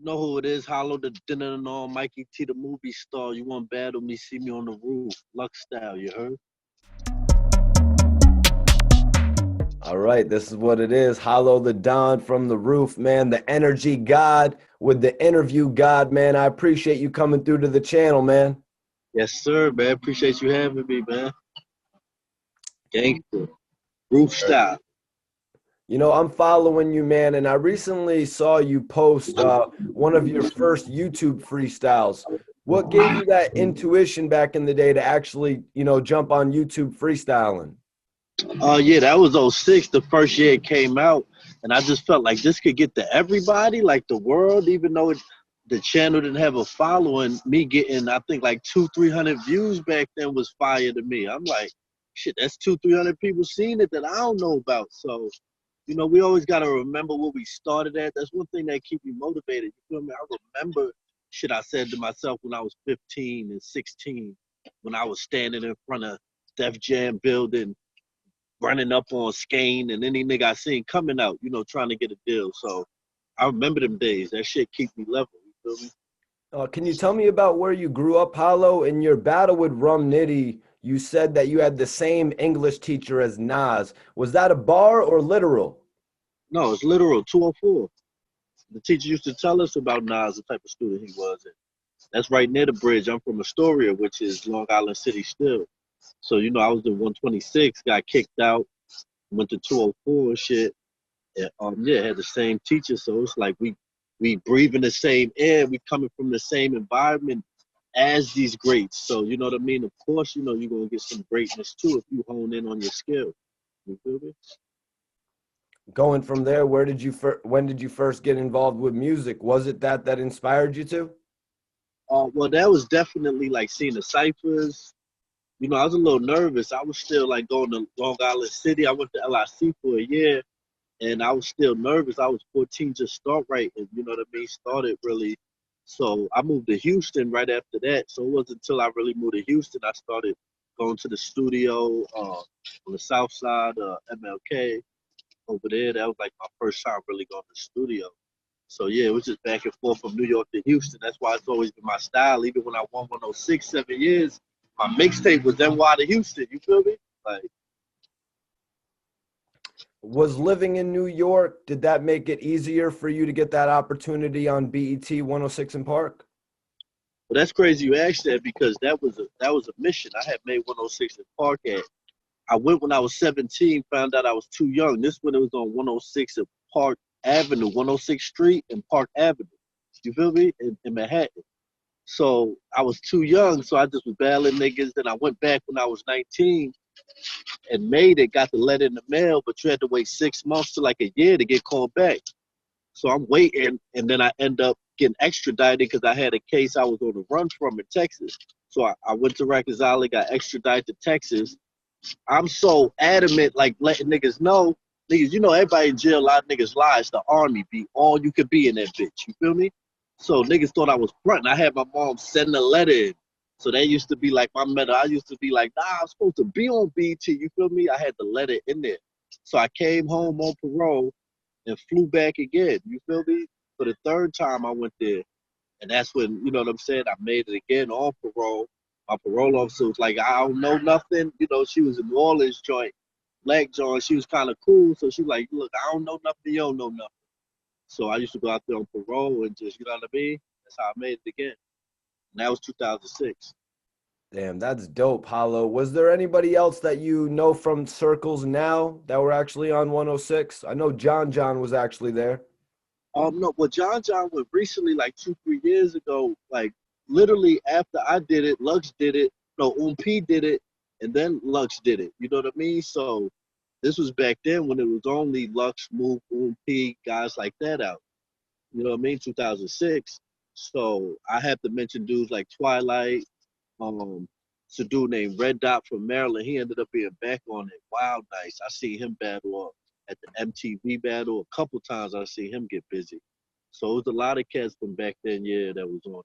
You know who it is? Hollow the dinner and all. Mikey T, the movie star. You want battle me? See me on the roof, Lux style. You heard? All right, this is what it is. Hollow the Don from the roof, man. The energy god with the interview god, man. I appreciate you coming through to the channel, man. Yes, sir, man. Appreciate you having me, man. Gangster, roof style. You know, I'm following you, man, and I recently saw you post one of your first YouTube freestyles. What gave you that intuition back in the day to actually, jump on YouTube freestyling? Yeah, that was '06, the first year it came out, and I just felt like this could get to everybody, like the world, even though the channel didn't have a following. Me getting, I think, like 300 views back then was fire to me. I'm like, shit, that's 300 people seeing it that I don't know about. So, we always got to remember where we started at. That's one thing that keep me motivated. You feel me? I remember shit I said to myself when I was 15 and 16, when I was standing in front of Def Jam building, running up on Skane and any nigga I seen coming out, trying to get a deal. So I remember them days. That shit keep me level. You feel me? Can you tell me about where you grew up, Hollow? In your battle with Rum Nitty, you said that you had the same English teacher as Nas. Was that a bar or literal? No, it's literal, 204. The teacher used to tell us about Nas, the type of student he was. And that's right near the bridge. I'm from Astoria, which is Long Island City still. So, I was in 126, got kicked out, went to 204 and shit. And, yeah, had the same teacher. So it's like we breathing the same air. We coming from the same environment as these greats. So, you know what I mean? Of course, you're going to get some greatness too if you hone in on your skill. You feel me? Going from there, when did you first get involved with music? Was it that inspired you to? Well, that was definitely like seeing the ciphers. I was a little nervous. I was still like going to Long Island City. I went to LIC for a year, and I was still nervous. I was 14, just start writing, you know what I mean? Started really. So I moved to Houston right after that. So it wasn't until I really moved to Houston I started going to the studio on the south side of MLK over there. That was like my first time really going to the studio. So yeah, it was just back and forth from New York to Houston. That's why it's always been my style. Even when I won 106, 7 years, my mixtape was NY to Houston. You feel me? Like, Was living in New York, did that make it easier for you to get that opportunity on BET 106 in Park? but that's crazy you asked that because that was a mission. I had made 106 in Park at. I went when I was 17, found out I was too young. This when it was on 106 at Park Avenue, 106th Street and Park Avenue. You feel me? In Manhattan. So I was too young, so I just was battling niggas. Then I went back when I was 19 and made it, got the letter in the mail, but you had to wait 6 months to like a year to get called back. So I'm waiting, and then I end up getting extradited because I had a case I was on the run from in Texas. So I went to Rikers Island, got extradited to Texas. I'm so adamant, like letting niggas know, everybody in jail, a lot of niggas lie. It's the army, be all you could be in that bitch. You feel me? So niggas thought I was fronting. I had my mom send a letter in. So that used to be like my meta. I used to be like, nah, I'm supposed to be on BT. You feel me? I had the letter in there. So I came home on parole and flew back again. You feel me? For the third time I went there. And that's when, you know what I'm saying, I made it again on parole. My parole officer was like, I don't know nothing. She was in New Orleans joint, black joint. She was kind of cool. So she was like, look, I don't know nothing. You don't know nothing. So I used to go out there on parole and just, you know what I mean? That's how I made it again. And that was 2006. Damn, that's dope, Hollow. Was there anybody else that you know from circles now that were actually on 106? I know John was actually there. No, well, John went recently, like 2, 3 years ago, like literally after I did it, Lux did it, no, P did it, and then Lux did it. You know what I mean? So this was back then when it was only Lux, Move, P, guys like that out. You know what I mean? 2006. So I have to mention dudes like Twilight. It's a dude named Red Dot from Maryland. He ended up being back on it. Wild Nice. I see him battle at the MTV battle a couple times. I see him get busy. So it was a lot of cats from back then, yeah, that was on.